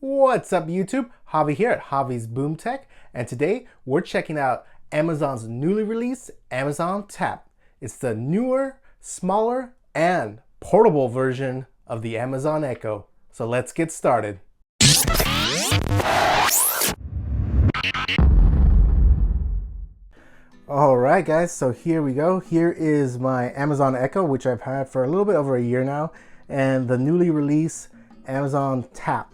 What's up YouTube? Javi here at Javi's Boom Tech, and today we're checking out Amazon's newly released Amazon Tap. It's the newer, smaller, and portable version of the Amazon Echo. So let's get started. Alright guys, so here we go. Here is my Amazon Echo, which I've had for a little bit over a year now, and the newly released Amazon Tap.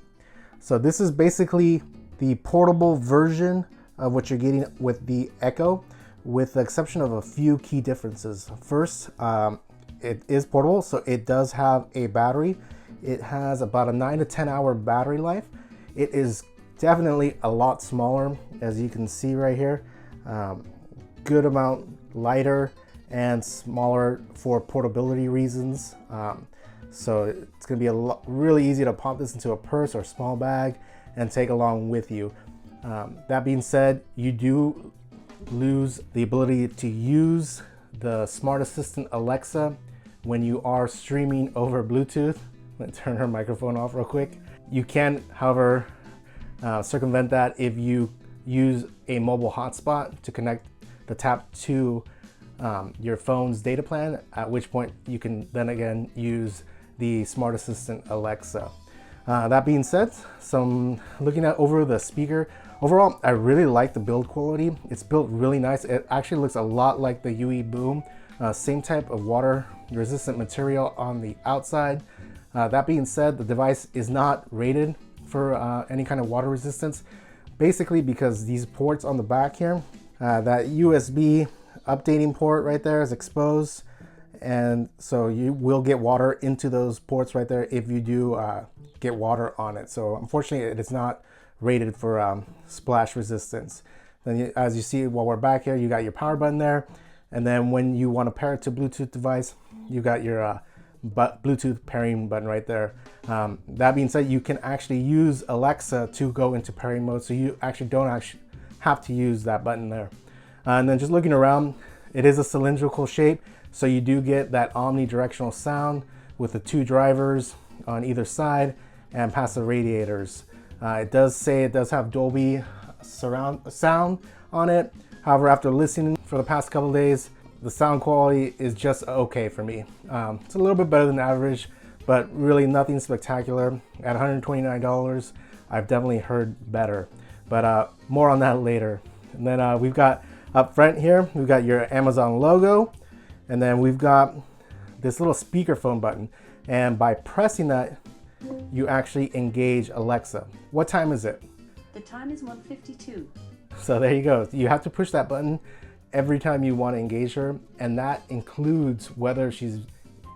So this is basically the portable version of what you're getting with the Echo, with the exception of a few key differences. First, it is portable, so it does have a battery. It has about a 9 to 10 hour battery life. It is definitely a lot smaller, as you can see right here. Good amount lighter and smaller for portability reasons. So it's going to be really easy to pop this into a purse or small bag and take along with you. That being said, you do lose the ability to use the smart assistant Alexa when you are streaming over Bluetooth. Let me turn her microphone off real quick. You can, however, circumvent that if you use a mobile hotspot to connect the Tap to your phone's data plan, at which point you can then again use the smart assistant Alexa. That being said, looking at over the speaker, overall I really like the build quality. It's built really nice. It actually looks a lot like the UE Boom. Same type of water resistant material on the outside. That being said, the device is not rated for any kind of water resistance, basically because these ports on the back here, that USB updating port right there is exposed, and so you will get water into those ports right there if you do get water on it. So unfortunately it is not rated for splash resistance. Then as you see while we're back here, you got your power button there, and then when you want to pair it to Bluetooth device, you got your Bluetooth pairing button right there. That being said, you can actually use Alexa to go into pairing mode, so you actually don't have to use that button there. And then just looking around, it is a cylindrical shape, so you do get that omnidirectional sound with the two drivers on either side and passive radiators. It does say it does have Dolby surround sound on it. However, after listening for the past couple of days, the sound quality is just okay for me. It's a little bit better than average, but really nothing spectacular. At $129, I've definitely heard better, but more on that later. And then we've got up front here, we've got your Amazon logo, and then we've got this little speakerphone button. And by pressing that, you actually engage Alexa. What time is it? The time is 1:52. So there you go. You have to push that button every time you want to engage her, and that includes whether she's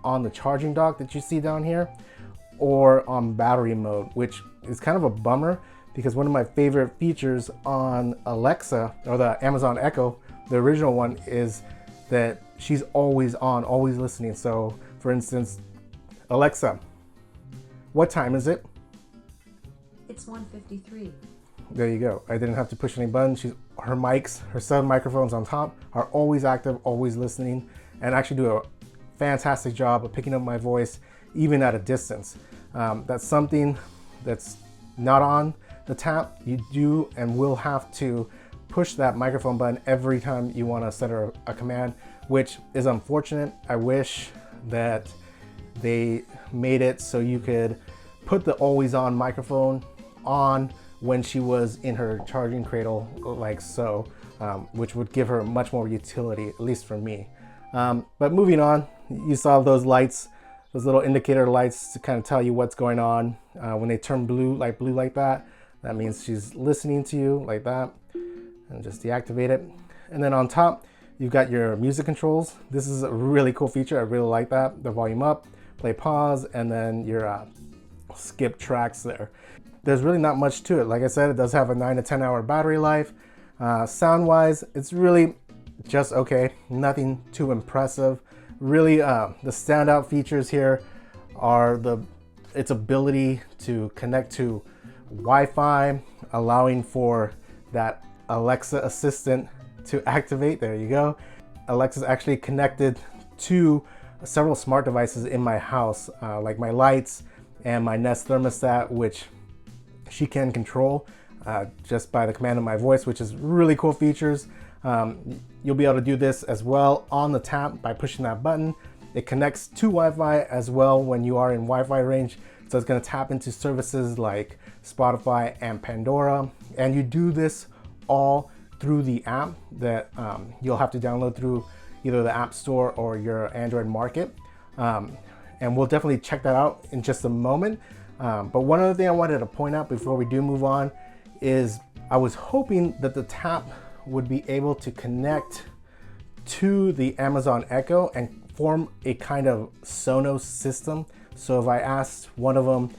on the charging dock that you see down here or on battery mode, which is kind of a bummer because one of my favorite features on Alexa, or the Amazon Echo, the original one, is that she's always on, always listening. So for instance, Alexa, what time is it? It's 1:53. There you go. I didn't have to push any buttons. Her mics, her 7 microphones on top are always active, always listening, and actually do a fantastic job of picking up my voice even at a distance. That's something that's not on the Tap. You do and will have to push that microphone button every time you want to set her a command, which is unfortunate. I wish that they made it so you could put the always on microphone on when she was in her charging cradle, like so, which would give her much more utility, at least for me. But moving on, you saw those lights, those little indicator lights to kind of tell you what's going on. When they turn blue like that, that means she's listening to you like that. And just deactivate it. And then on top, you've got your music controls. This is a really cool feature. I really like that. The volume up, play, pause, and then your skip tracks there. There's really not much to it. Like I said, it does have a 9 to 10 hour battery life. Sound wise, it's really just okay. Nothing too impressive. Really, the standout features here are its ability to connect to Wi-Fi, allowing for that Alexa assistant to activate. There you go. Alexa's actually connected to several smart devices in my house, like my lights and my Nest thermostat, which she can control just by the command of my voice, which is really cool features. You'll be able to do this as well on the tap by pushing that button. It connects to Wi-Fi as well when you are in Wi-Fi range. So it's going to tap into services like Spotify and Pandora. And you do this all through the app that you'll have to download through either the App Store or your Android market. And we'll definitely check that out in just a moment. But one other thing I wanted to point out before we do move on is I was hoping that the tap would be able to connect to the Amazon Echo and form a kind of Sonos system. So if I asked one of them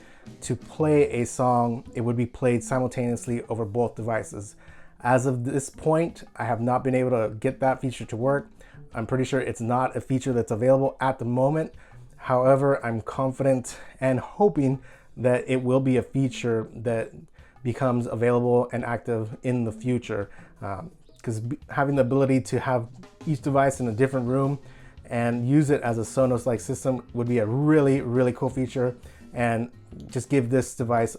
to play a song, it would be played simultaneously over both devices. As of this point, I have not been able to get that feature to work. I'm pretty sure it's not a feature that's available at the moment. However, I'm confident and hoping that it will be a feature that becomes available and active in the future. Because having the ability to have each device in a different room and use it as a Sonos-like system would be a really, really cool feature and just give this device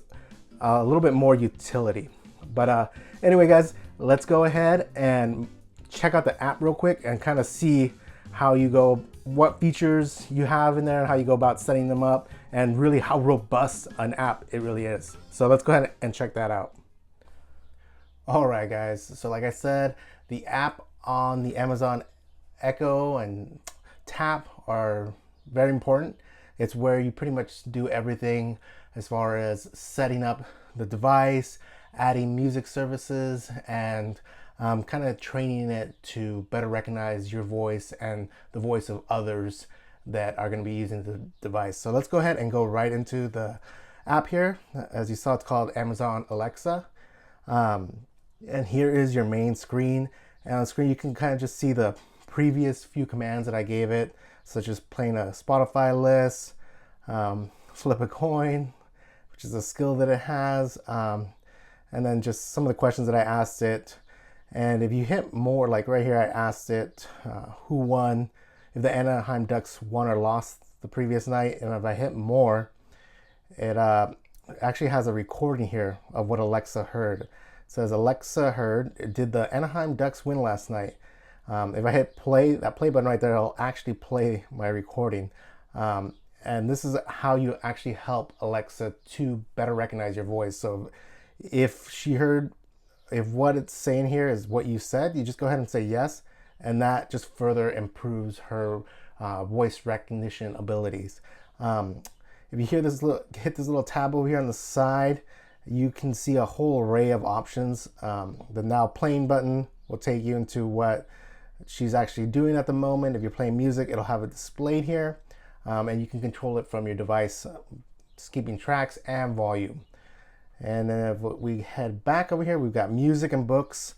a little bit more utility. But anyway, guys, let's go ahead and check out the app real quick and kind of see how you go, what features you have in there, and how you go about setting them up, and really how robust an app it really is. So let's go ahead and check that out. All right, guys. So like I said, the app on the Amazon Echo and Tap are very important. It's where you pretty much do everything as far as setting up the device, adding music services, and kind of training it to better recognize your voice and the voice of others that are going to be using the device. So let's go ahead and go right into the app here. As you saw, it's called Amazon Alexa. And here is your main screen. And on the screen, you can kind of just see the previous few commands that I gave it, such as playing a Spotify list, flip a coin, which is a skill that it has, and then just some of the questions that I asked it. And if you hit more, like right here, I asked it who won, if the Anaheim Ducks won or lost the previous night. And if I hit more, it actually has a recording here of what Alexa heard. It says, Alexa heard, did the Anaheim Ducks win last night? If I hit play, that play button right there, it'll actually play my recording. And this is how you actually help Alexa to better recognize your voice. So if she heard, if what it's saying here is what you said, you just go ahead and say yes. And that just further improves her voice recognition abilities. If you hear this hit this little tab over here on the side, you can see a whole array of options. The now playing button will take you into what she's actually doing at the moment. If you're playing music, it'll have it displayed here. And you can control it from your device, skipping tracks and volume. And then if we head back over here, we've got music and books.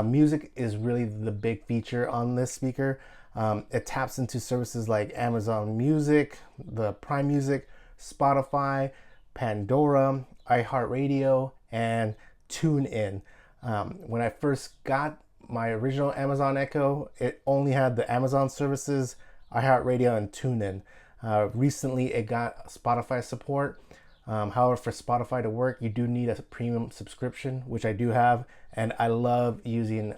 Music is really the big feature on this speaker. It taps into services like Amazon Music, the Prime Music, Spotify, Pandora, iHeartRadio, and TuneIn. When I first got my original Amazon Echo, it only had the Amazon services, iHeartRadio, and TuneIn. Recently, it got Spotify support. However, for Spotify to work, you do need a premium subscription, which I do have, and I love using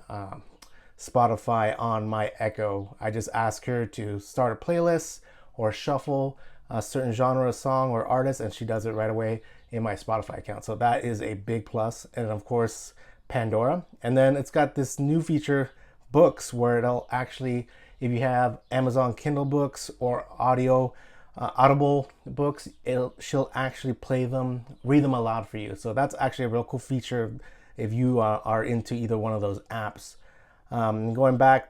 Spotify on my Echo. I just ask her to start a playlist or shuffle a certain genre of song or artist, and she does it right away in my Spotify account. So that is a big plus. And of course, Pandora. And then it's got this new feature, books, where it'll actually, if you have Amazon Kindle books or Audible books, she'll actually play them, read them aloud for you. So that's actually a real cool feature if you are into either one of those apps. Going back,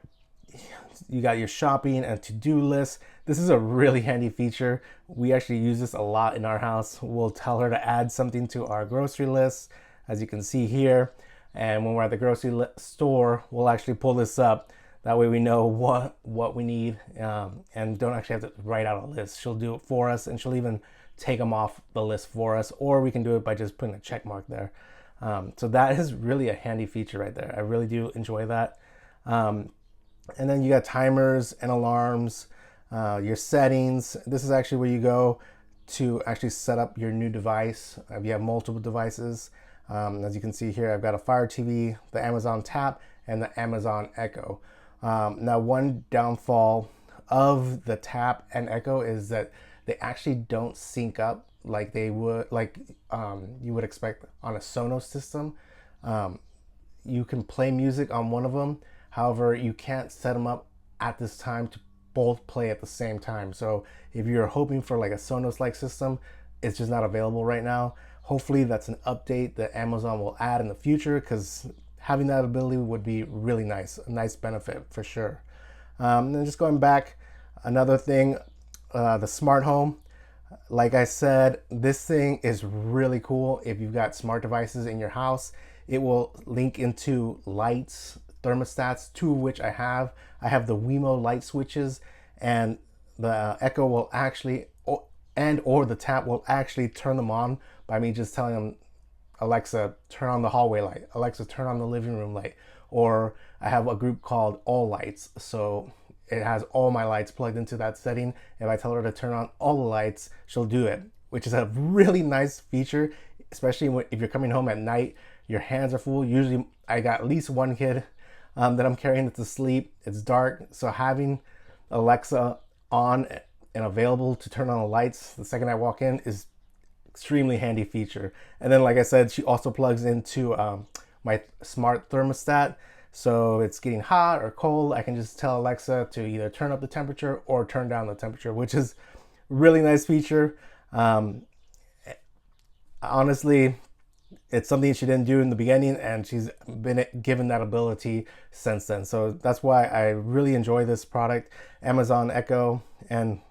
you got your shopping and to-do list. This is a really handy feature. We actually use this a lot in our house. We'll tell her to add something to our grocery list, as you can see here. And when we're at the grocery store, we'll actually pull this up. That way we know what we need and don't actually have to write out a list. She'll do it for us, and she'll even take them off the list for us, or we can do it by just putting a check mark there. So that is really a handy feature right there. I really do enjoy that. And then you got timers and alarms, your settings. This is actually where you go to actually set up your new device if you have multiple devices. As you can see here, I've got a Fire TV, the Amazon Tap, and the Amazon Echo. Now, one downfall of the Tap and Echo is that they actually don't sync up like they would, like you would expect on a Sonos system. You can play music on one of them, however, you can't set them up at this time to both play at the same time. So if you're hoping for like a Sonos-like system, it's just not available right now. Hopefully that's an update that Amazon will add in the future, because having that ability would be really nice, a nice benefit for sure. And just going back, another thing, the smart home. Like I said, this thing is really cool. If you've got smart devices in your house, it will link into lights, thermostats, two of which I have. I have the Wemo light switches, and the Echo will actually, or the Tap will actually turn them on by me just telling them, Alexa, turn on the hallway light. Alexa, turn on the living room light. Or I have a group called All Lights, so it has all my lights plugged into that setting. If I tell her to turn on all the lights, she'll do it, which is a really nice feature, especially if you're coming home at night, your hands are full. Usually I got at least one kid that I'm carrying to sleep. It's dark, so having Alexa on and available to turn on the lights the second I walk in is extremely handy feature. And then, like I said, she also plugs into my smart thermostat. So it's getting hot or cold, I can just tell Alexa to either turn up the temperature or turn down the temperature, which is really nice feature. Honestly, it's something she didn't do in the beginning, and she's been given that ability since then. So that's why I really enjoy this product, Amazon Echo and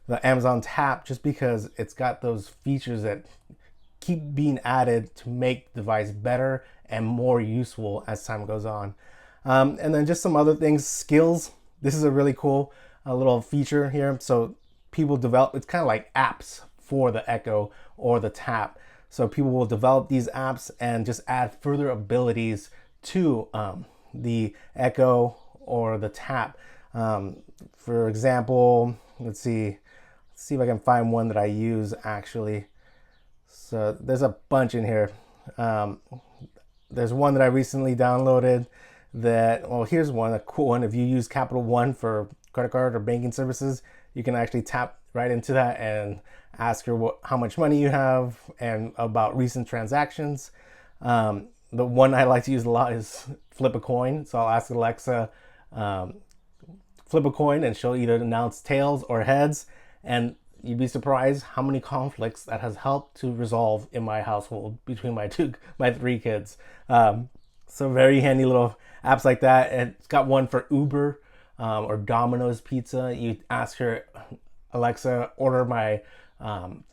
the Amazon Tap, just because it's got those features that keep being added to make the device better and more useful as time goes on. And then just some other things, skills. This is a really cool little feature here. So people develop, it's kind of like apps for the Echo or the Tap. So people will develop these apps and just add further abilities to the Echo or the Tap. For example, let's see if I can find one that I use actually. So there's a bunch in here. There's one that I recently downloaded that, well, here's one, a cool one. If you use Capital One for credit card or banking services, you can actually tap right into that and ask her how much money you have and about recent transactions. The one I like to use a lot is flip a coin. So I'll ask Alexa, flip a coin, and she'll either announce tails or heads. And you'd be surprised how many conflicts that has helped to resolve in my household between my three kids. So very handy little apps like that. And it's got one for Uber or Domino's Pizza. You ask her, Alexa, order my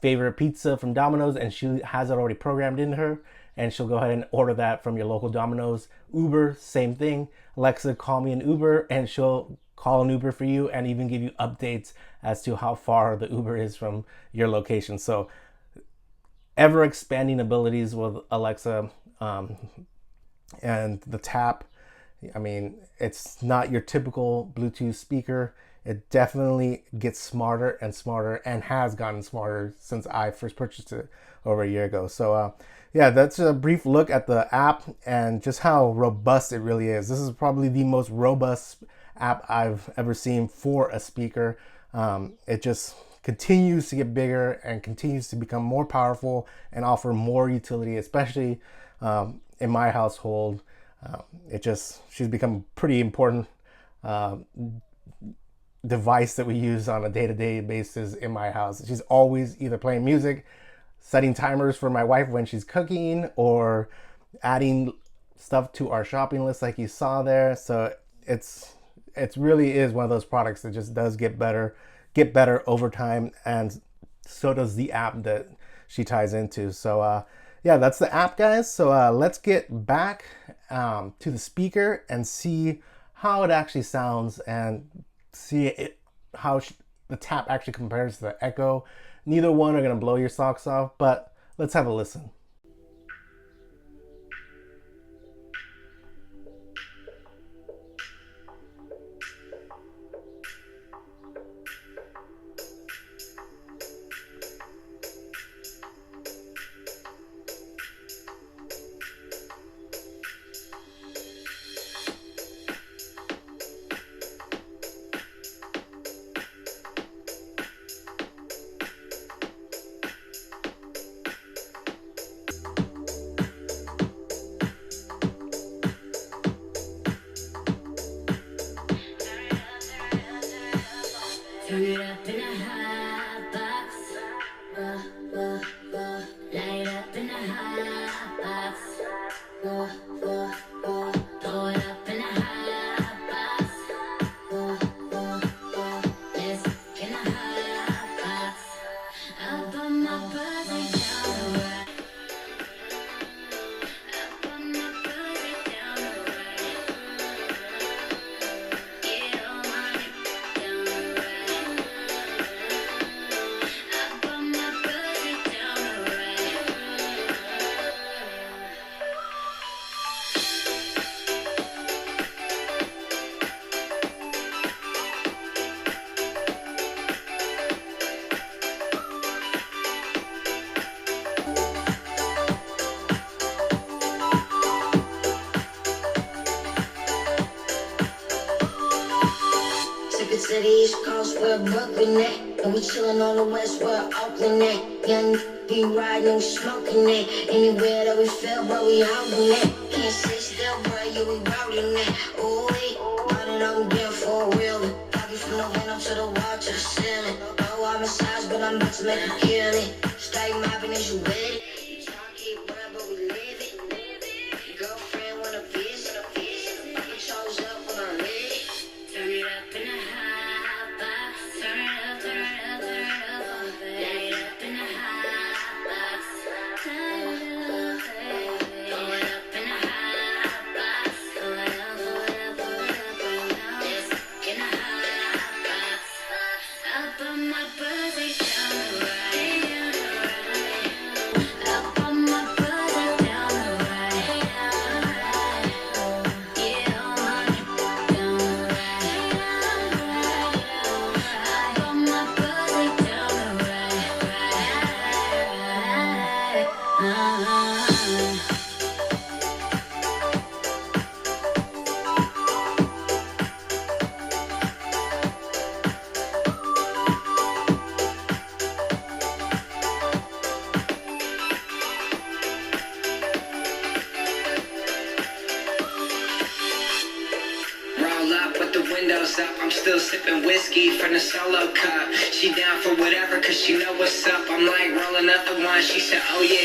favorite pizza from Domino's, and she has it already programmed in her, and she'll go ahead and order that from your local Domino's. Uber, same thing. Alexa, call me an Uber, and she'll call an Uber for you and even give you updates as to how far the Uber is from your location. So ever expanding abilities with Alexa and the Tap. I mean, it's not your typical Bluetooth speaker. It definitely gets smarter and smarter, and has gotten smarter since I first purchased it over a year ago. So yeah, that's a brief look at the app and just how robust it really is. This is probably the most robust app I've ever seen for a speaker. It just continues to get bigger and continues to become more powerful and offer more utility, especially in my household. She's become a pretty important device that we use on a day-to-day basis in my house. She's always either playing music, setting timers for my wife when she's cooking, or adding stuff to our shopping list like you saw there. So it really is one of those products that just does get better over time, and so does the app that she ties into. So yeah, that's the app, guys. So let's get back to the speaker and see how it actually sounds, and see how the Tap actually compares to the Echo. Neither one are gonna blow your socks off, but let's have a listen. to the East Coast where Brooklyn at. And we chillin' on the West where Oakland at. Young be riding and smoking it. Anywhere that we feel, bro, we holding it. Can't sit still, bro, yeah, we rolling it. Ooh, all that I'm getting for real. Pocket from the window to the wall to the ceiling. Oh, I'm massage, but I'm about to make you kill it. Stay mopping as you with it. You tryna keep real, but we live it. Your girlfriend wanna visit. Pocket shows up when I'm lit. Turn it up in the hot box. Turn it up, turn it up, turn it up. Light it up in the hot box. Light it up, baby. Throw it up in the hot box. Throw it up, throw it up, throw it up, right now. It's in the hot box. Up on my birthday down the right. Up on my birthday down the right. Yeah, on down the right. Up on my birthday down the right. Roll up with the windows up, I'm still sipping whiskey from the solo cup. She down for whatever, cause she know what's up. I'm like rolling up the one, she said, oh yeah,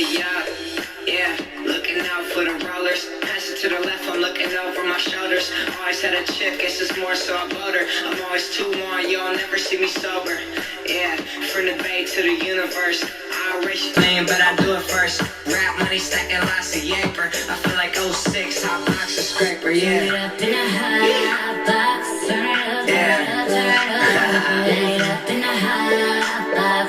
yeah, looking out for the rollers. Pass it to the left, I'm looking over my shoulders. Always had a chick, guess it's more so I boat her. I'm always too on, y'all never see me sober. Yeah, from the bay to the universe. I race playing, but I do it first. Rap money stacking lots of yaper. I feel like '06, hot box and scraper, yeah. Turn it up in the hot box. Turn it up, turn it up, turn it up. Light it up in the hot box.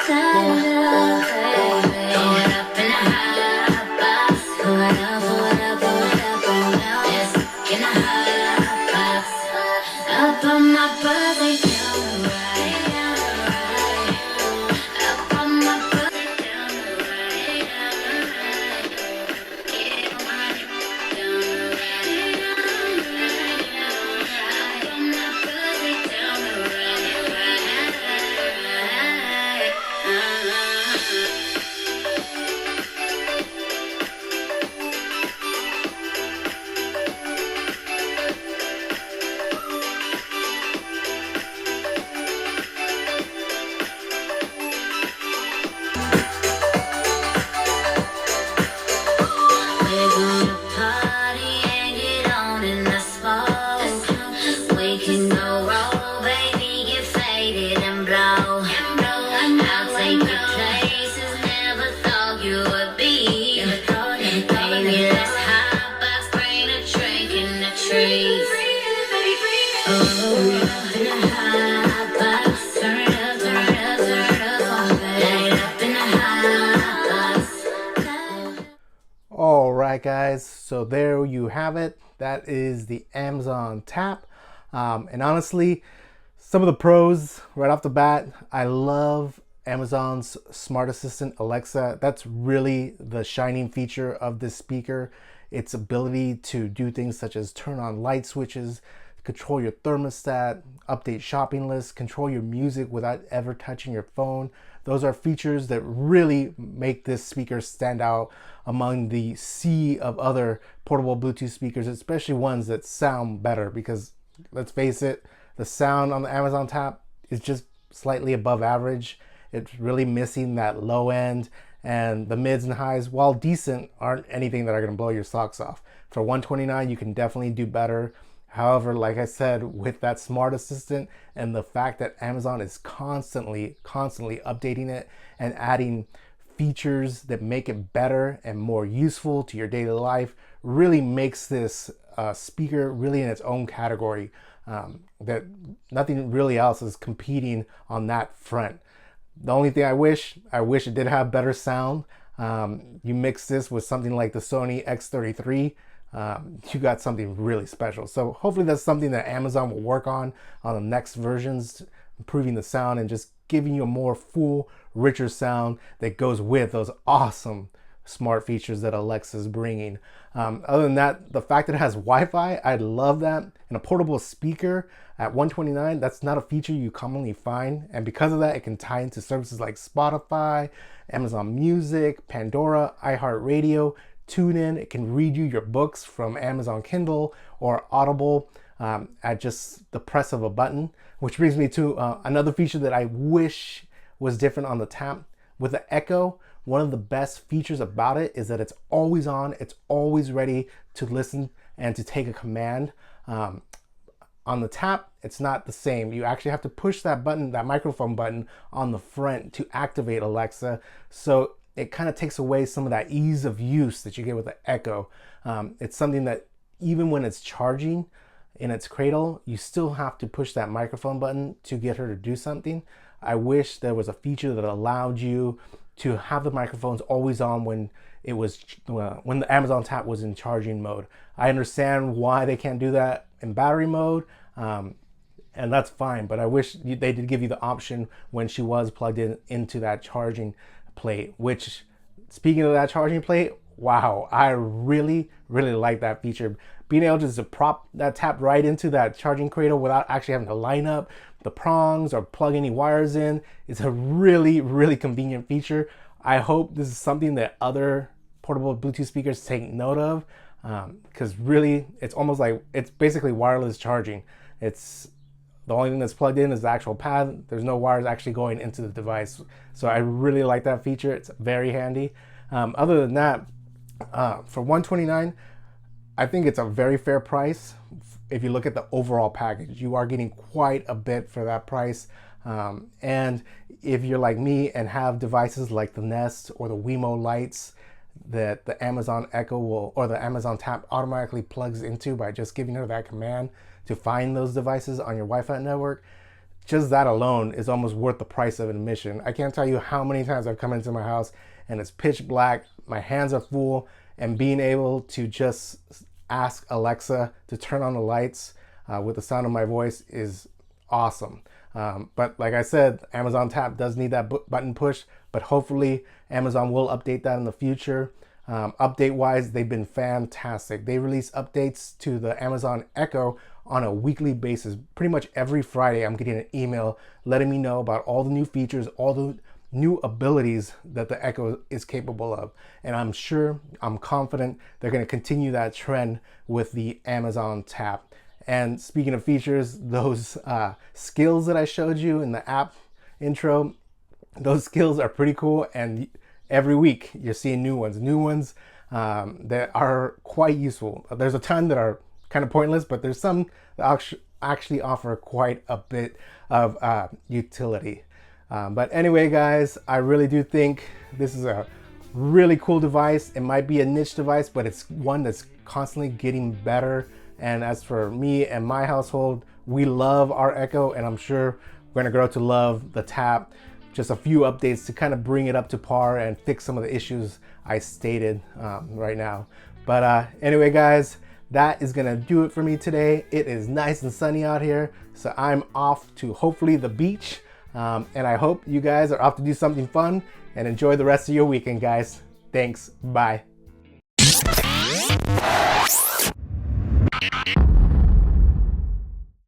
Light it up, baby. Throw it up in the hot box. Pull it up, pull it up, pull it up, right now. It's in the hot box. Up on my birthday down the right. Up on my birthday down the right. Yeah, down the right. Up on my birthday down the right. We're gonna party and get on in the smoke. We can go roll, baby, get faded and blow. I'll take you places never thought you would be. Baby, let's hot box, bring a drink in the trees. Oh, up in the hot box. Turn it up, turn it up, turn it up. Light it up in the hot box. All right, guys, so there you have it. That is the Amazon Tap. And honestly, some of the pros right off the bat, I love Amazon's smart assistant Alexa. That's really the shining feature of this speaker. Its ability to do things such as turn on light switches, control your thermostat, update shopping lists, control your music without ever touching your phone. Those are features that really make this speaker stand out among the sea of other portable Bluetooth speakers, especially ones that sound better, because let's face it, the sound on the Amazon Tap is just slightly above average. It's really missing that low end, and the mids and highs, while decent, aren't anything that are going to blow your socks off. For $129, you can definitely do better. However, like I said, with that smart assistant and the fact that Amazon is constantly updating it and adding features that make it better and more useful to your daily life, really makes this speaker really in its own category, that nothing really else is competing on that front. The only thing I wish it did have better sound. You mix this with something like the Sony X33, you got something really special. So hopefully that's something that Amazon will work on the next versions, improving the sound and just giving you a more full, richer sound that goes with those awesome smart features that Alexa's bringing. Other than that, the fact that it has Wi-Fi, I love that. And a portable speaker at $129, that's not a feature you commonly find. And because of that, it can tie into services like Spotify, Amazon Music, Pandora, iHeartRadio, TuneIn. It can read you your books from Amazon Kindle or Audible at just the press of a button. Which brings me to another feature that I wish was different on the Tap. With the Echo, one of the best features about it is that it's always on, it's always ready to listen and to take a command. On the Tap, it's not the same. You actually have to push that button, that microphone button on the front to activate Alexa. So it kind of takes away some of that ease of use that you get with the Echo. It's something that even when it's charging in its cradle, you still have to push that microphone button to get her to do something. I wish there was a feature that allowed you to have the microphones always on when it was when the Amazon Tap was in charging mode. I understand why they can't do that in battery mode, and that's fine, but I wish they did give you the option when she was plugged into that charging plate. Which, speaking of that charging plate, wow, I really like that feature. Being able just to prop that Tap right into that charging cradle without actually having to line up the prongs or plug any wires in, it's a really convenient feature. I hope this is something that other portable Bluetooth speakers take note of, because really it's almost like it's basically wireless charging. It's the only thing that's plugged in is the actual pad. There's no wires actually going into the device. So I really like that feature. It's very handy. Other than that, for $129, I think it's a very fair price. If you look at the overall package, you are getting quite a bit for that price. And if you're like me and have devices like the Nest or the Wemo lights that the Amazon Echo will, or the Amazon Tap automatically plugs into by just giving her that command to find those devices on your Wi-Fi network, just that alone is almost worth the price of admission. I can't tell you how many times I've come into my house and it's pitch black, my hands are full, and being able to just ask Alexa to turn on the lights with the sound of my voice is awesome. But like I said, Amazon Tap does need that button push, but hopefully Amazon will update that in the future. Update wise, they've been fantastic. They release updates to the Amazon Echo on a weekly basis. Pretty much every Friday I'm getting an email letting me know about all the new features, all the new abilities that the Echo is capable of. And I'm confident they're going to continue that trend with the Amazon Tap. And speaking of features, those skills that I showed you in the app intro, those skills are pretty cool. And every week you're seeing new ones that are quite useful. There's a ton that are kind of pointless, but there's some that actually offer quite a bit of utility. But anyway, guys, I really do think this is a really cool device. It might be a niche device, but it's one that's constantly getting better. And as for me and my household, we love our Echo, and I'm sure we're gonna grow to love the Tap. Just a few updates to kind of bring it up to par and fix some of the issues I stated right now. But anyway, guys, that is gonna do it for me today. It is nice and sunny out here, so I'm off to hopefully the beach. And I hope you guys are off to do something fun and enjoy the rest of your weekend, guys. Thanks. Bye.